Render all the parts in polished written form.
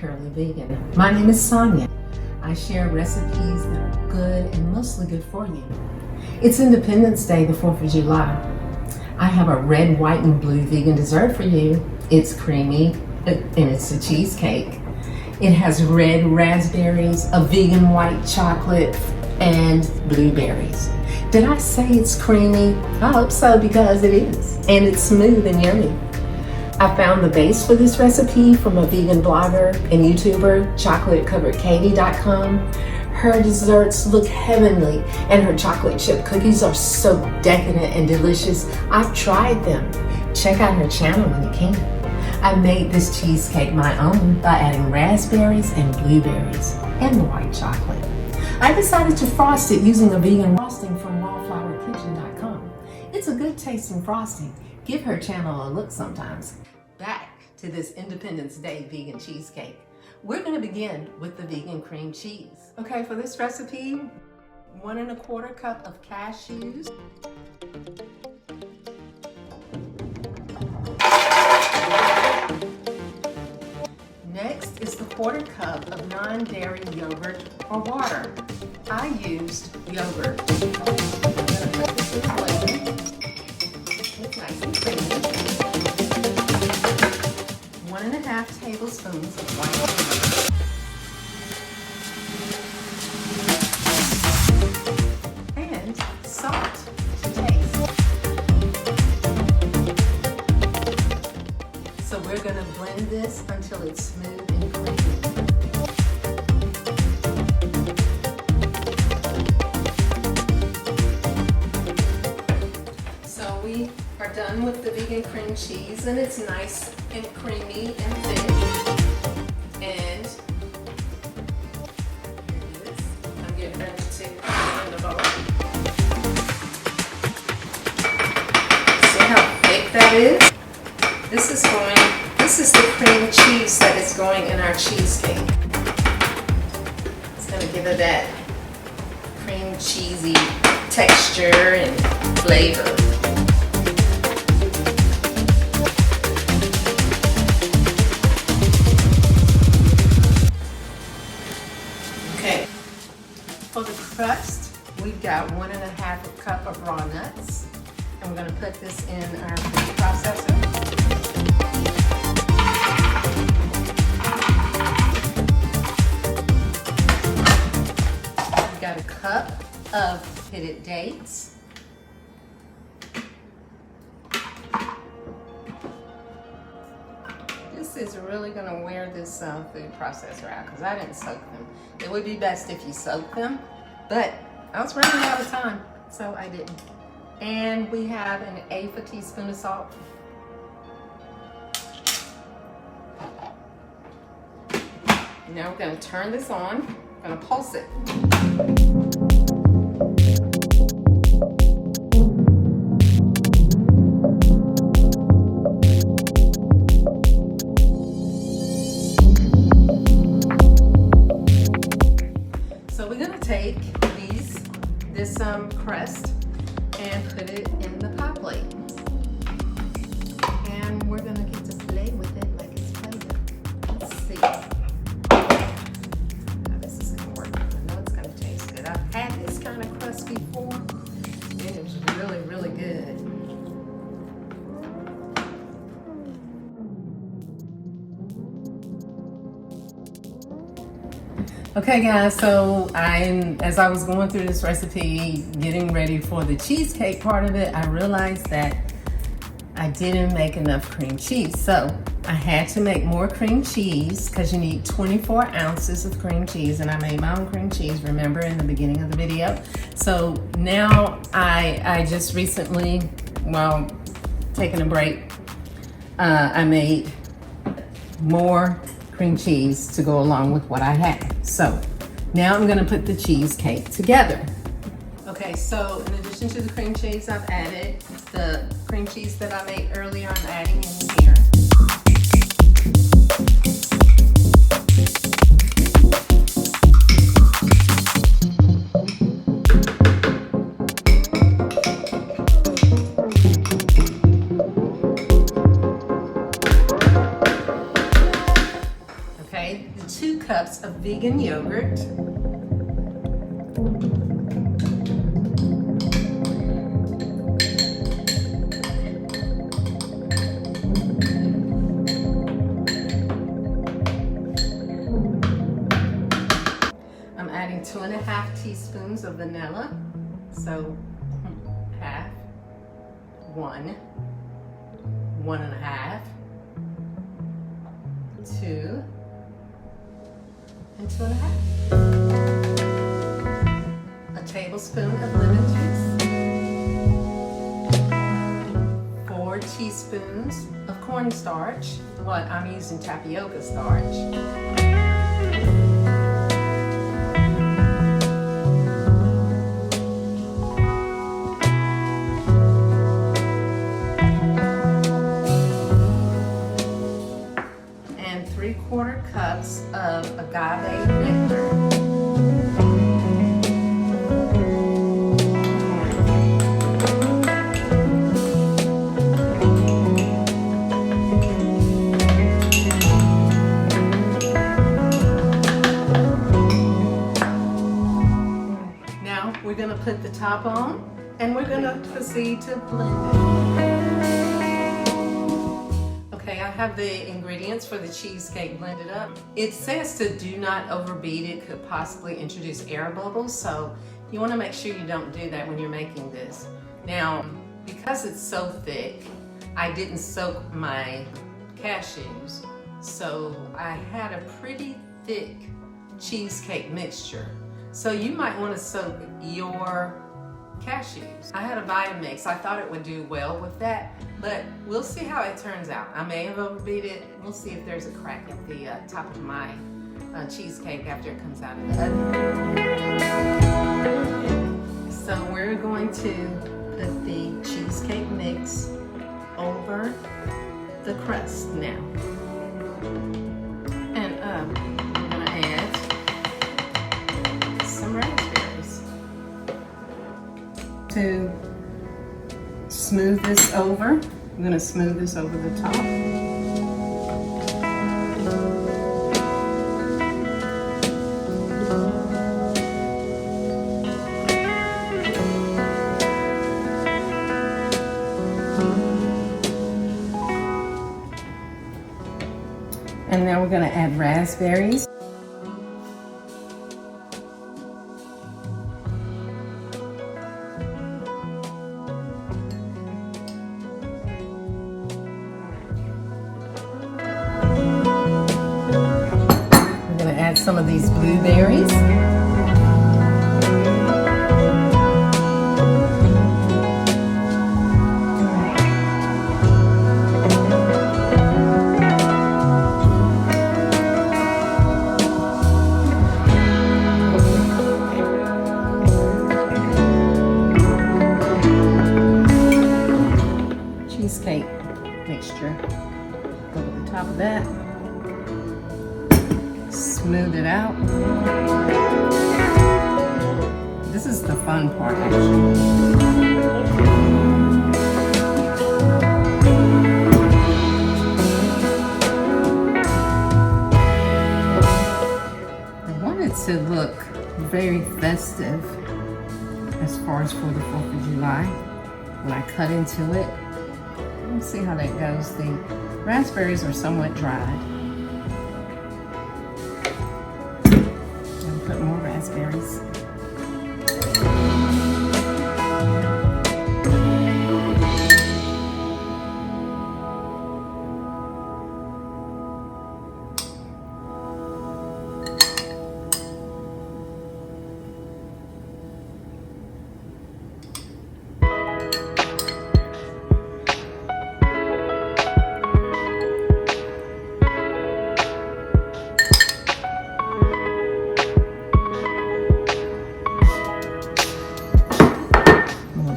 Curly Vegan. My name is Sonia. I share recipes that are good and mostly good for you. It's Independence Day, the 4th of July. I have a red, white, and blue vegan dessert for you. It's creamy and it's a cheesecake. It has red raspberries, a vegan white chocolate, and blueberries. Did I say it's creamy? I hope so, because it is. And it's smooth and yummy. I found the base for this recipe from a vegan blogger and YouTuber, chocolatecoveredkatie.com. Her desserts look heavenly, and her chocolate chip cookies are so decadent and delicious. I've tried them. Check out her channel when you can. I made this cheesecake my own by adding raspberries and blueberries and the white chocolate. I decided to frost it using a vegan frosting from wallflowerkitchen.com. It's a good tasting frosting. Give her channel a look sometimes. Back to this Independence Day vegan cheesecake. We're going to begin with the vegan cream cheese. Okay, for this recipe, 1 1/4 cup of cashews. Next is the 1/4 cup of non-dairy yogurt or water. I used yogurt. I'm going to put this in a blender. It's nice and creamy. 1 1/2 tablespoons of white sugar. And salt to taste. So we're going to blend this until it's smooth and creamy. So we are done with the vegan cream cheese, and it's nice and creamy and thick. And here it is. I'm getting ready to put it in the bowl. See how thick that is? This is the cream cheese that is going in our cheesecake. It's going to give it that cream cheesy texture and flavor. Okay, for the crust, we've got 1 1/2 cup of raw nuts, and we're going to put this in our food processor. Got a cup of pitted dates. This is really going to wear this food processor out because I didn't soak them. It would be best if you soaked them, but I was running out of time, so I didn't. And we have an 1/8 teaspoon of salt. Now we're going to turn this on. I'm going to pulse it. So we're going to take this crust and put it in the pie plate. And we're going to get to play with it like it's playing. Let's see. I've had this kind of crust before, and it was really, really good. Okay guys, so as I was going through this recipe, getting ready for the cheesecake part of it, I realized that I didn't make enough cream cheese. So I had to make more cream cheese because you need 24 ounces of cream cheese, and I made my own cream cheese, remember, in the beginning of the video. So now I just recently, while taking a break, I made more cream cheese to go along with what I had. So now I'm gonna put the cheesecake together. Okay, so in addition to the cream cheese, I've added the cream cheese that I made earlier. I'm adding in here. Okay, vegan yogurt, I'm adding 2.5 teaspoons of vanilla, so half, 1, 1.5, 2, and 2.5. A tablespoon of lemon juice. 4 teaspoons of cornstarch. Well, I'm using tapioca starch. And 3/4 cups of agave nectar. Now we're going to put the top on and we're going to proceed to blend it. Okay, I have the ingredients for the cheesecake blended up. It says to do not overbeat it, could possibly introduce air bubbles, so you want to make sure you don't do that when you're making this. Now, because it's so thick, I didn't soak my cashews, so I had a pretty thick cheesecake mixture. So you might want to soak your cashews. I had a Vitamix. I thought it would do well with that, but we'll see how it turns out. I may have overbeat it. We'll see if there's a crack at the top of my cheesecake after it comes out of the oven. So we're going to put the cheesecake mix over the crust now. And I'm gonna add some raspberries. To smooth this over, I'm going to smooth this over the top. And now we're going to add raspberries. Add some of these blueberries. Cheesecake mixture. Go over the top of that. Smooth it out. This is the fun part, actually. I want it to look very festive as far as for the 4th of July. When I cut into it, let's see how that goes. The raspberries are somewhat dried. Put more raspberries.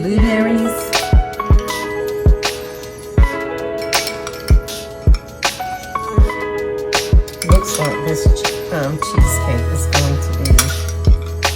Blueberries. Looks like this cheesecake is going to be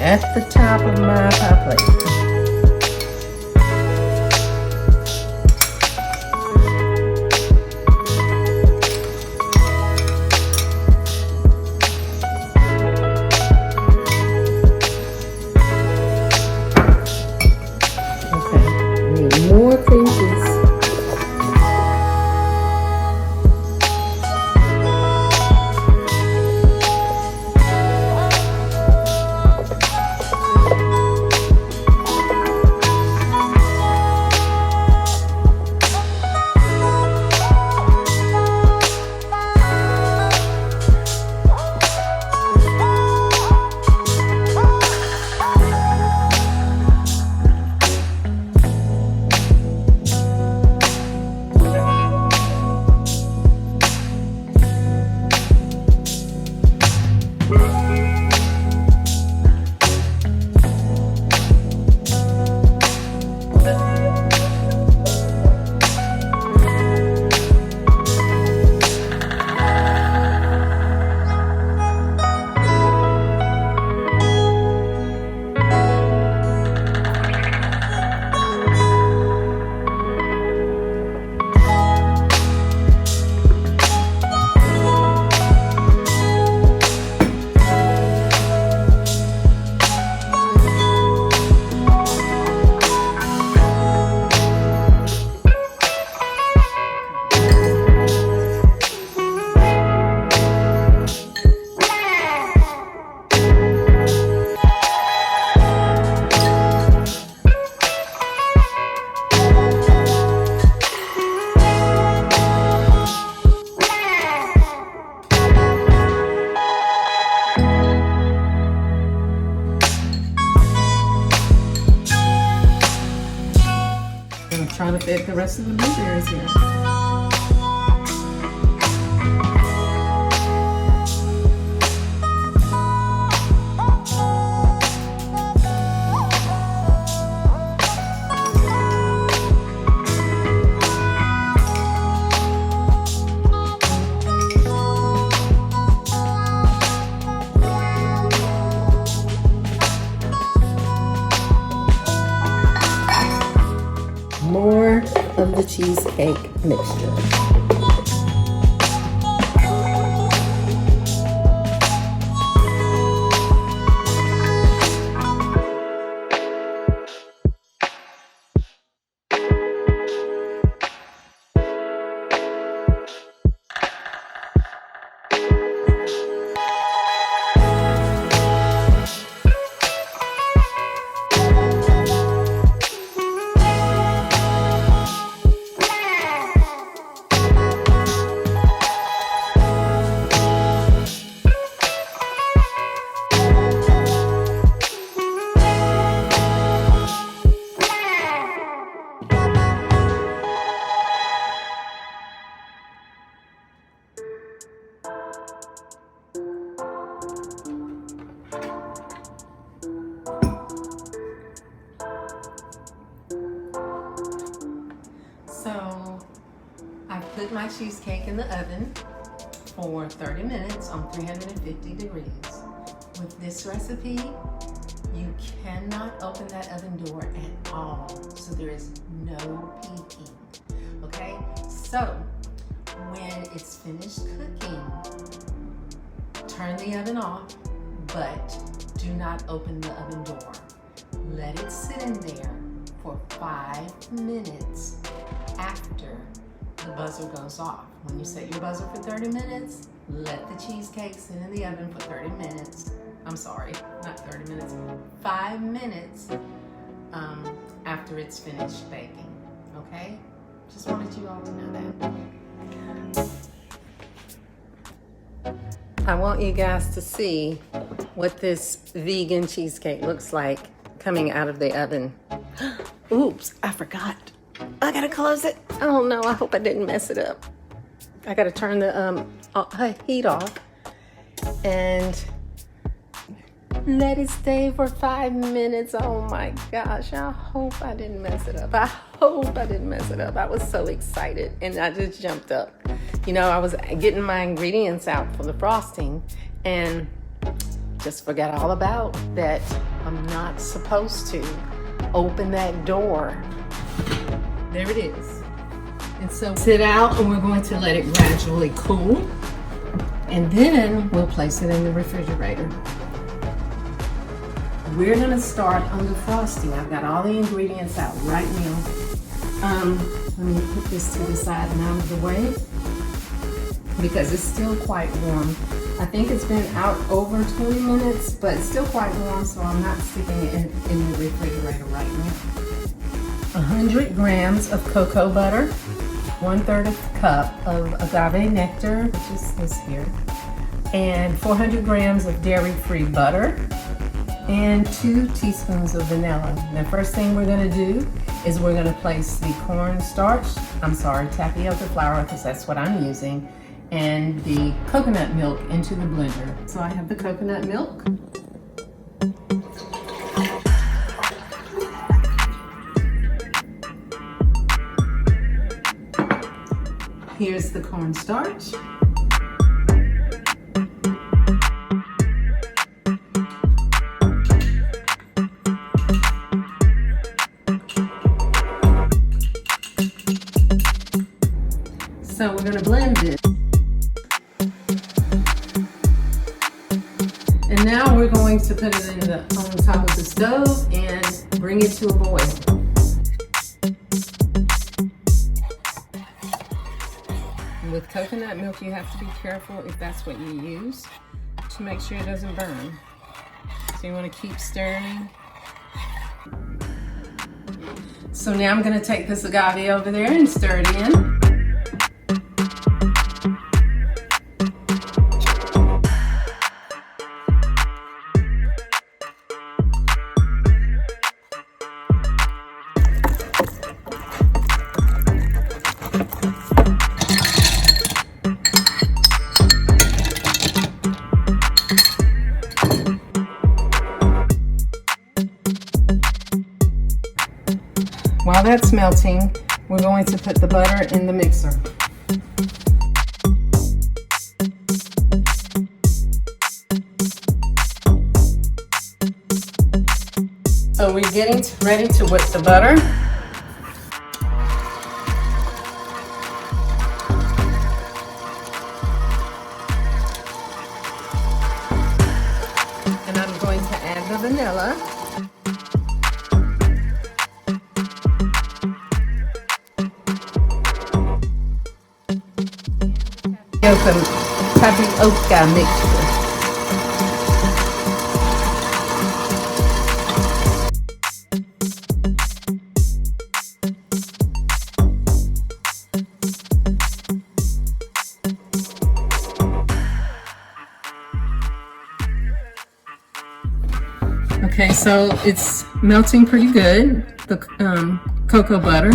at the top of my pie plate. trying to fit the rest of the blueberries here. More of the cheesecake mixture. So I put my cheesecake in the oven for 30 minutes on 350 degrees. With this recipe, you cannot open that oven door at all, so there is no peeking, okay? So when it's finished cooking, turn the oven off, but do not open the oven door. Let it sit in there for 5 minutes after the buzzer goes off. When you set your buzzer for 30 minutes, let the cheesecake sit in the oven for 30 minutes. I'm sorry, not 30 minutes, 5 minutes after it's finished baking, okay? Just wanted you all to know that. I want you guys to see what this vegan cheesecake looks like coming out of the oven. Oops, I forgot. I gotta close it. Oh no, I hope I didn't mess it up. I gotta turn the heat off and let it stay for 5 minutes. Oh my gosh, I hope I didn't mess it up. I hope I didn't mess it up. I was so excited and I just jumped up. You know, I was getting my ingredients out for the frosting and just forgot all about that. I'm not supposed to open that door. There it is. And so sit out and we're going to let it gradually cool. And then we'll place it in the refrigerator. We're gonna start on the frosting. I've got all the ingredients out right now. Let me put this to the side and out of the way because it's still quite warm. I think it's been out over 20 minutes, but it's still quite warm, so I'm not sticking it in the refrigerator right now. 100 grams of cocoa butter, 1/3 of a cup of agave nectar, which is this here, and 400 grams of dairy-free butter, and 2 teaspoons of vanilla. The first thing we're gonna do is we're gonna place the cornstarch, tapioca flour, because that's what I'm using, and the coconut milk into the blender. So I have the coconut milk. Here's the cornstarch. So we're gonna blend it. And now we're going to put it on top of the stove and bring it to a boil. With coconut milk, you have to be careful if that's what you use to make sure it doesn't burn. So you want to keep stirring. So now I'm going to take this agave over there and stir it in. While that's melting, we're going to put the butter in the mixer. So we're getting ready to whip the butter. And I'm going to add the vanilla. Tapioca mixture. Okay, so it's melting pretty good, the cocoa butter.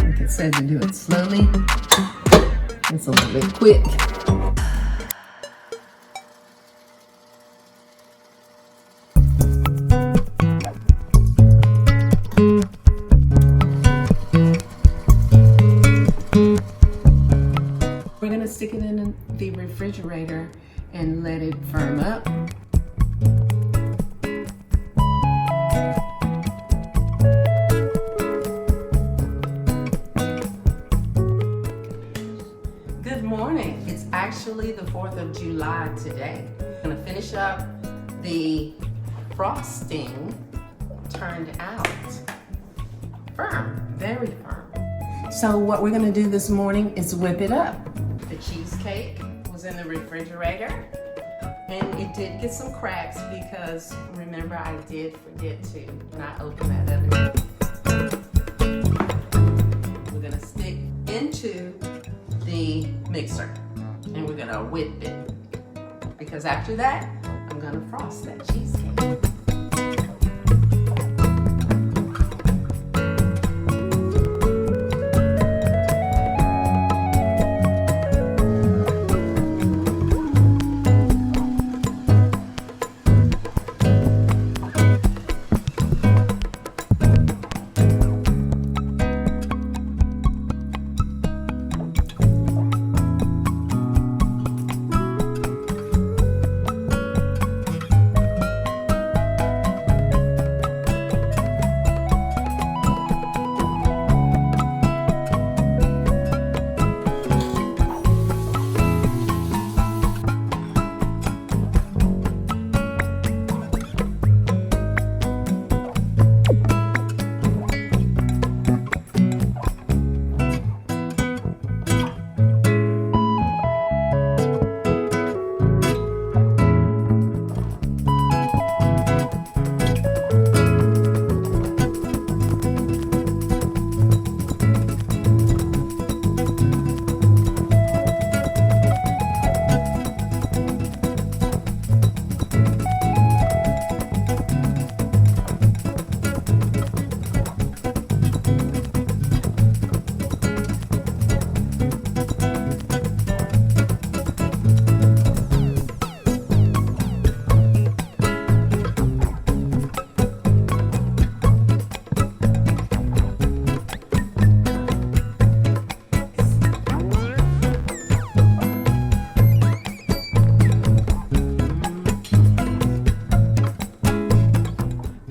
Like it said to do it slowly. It's a little bit quick. We're gonna stick it in the refrigerator and let it firm up. Good morning. It's actually the 4th of July today. I'm gonna finish up the frosting. Turned out firm, very firm. So what we're gonna do this morning is whip it up. The cheesecake was in the refrigerator and it did get some cracks because remember I did forget to not open that oven. We're gonna stick into the mixer and we're gonna whip it because after that I'm gonna frost that cheesecake.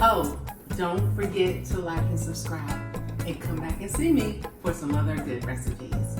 Oh, don't forget to like and subscribe and come back and see me for some other good recipes.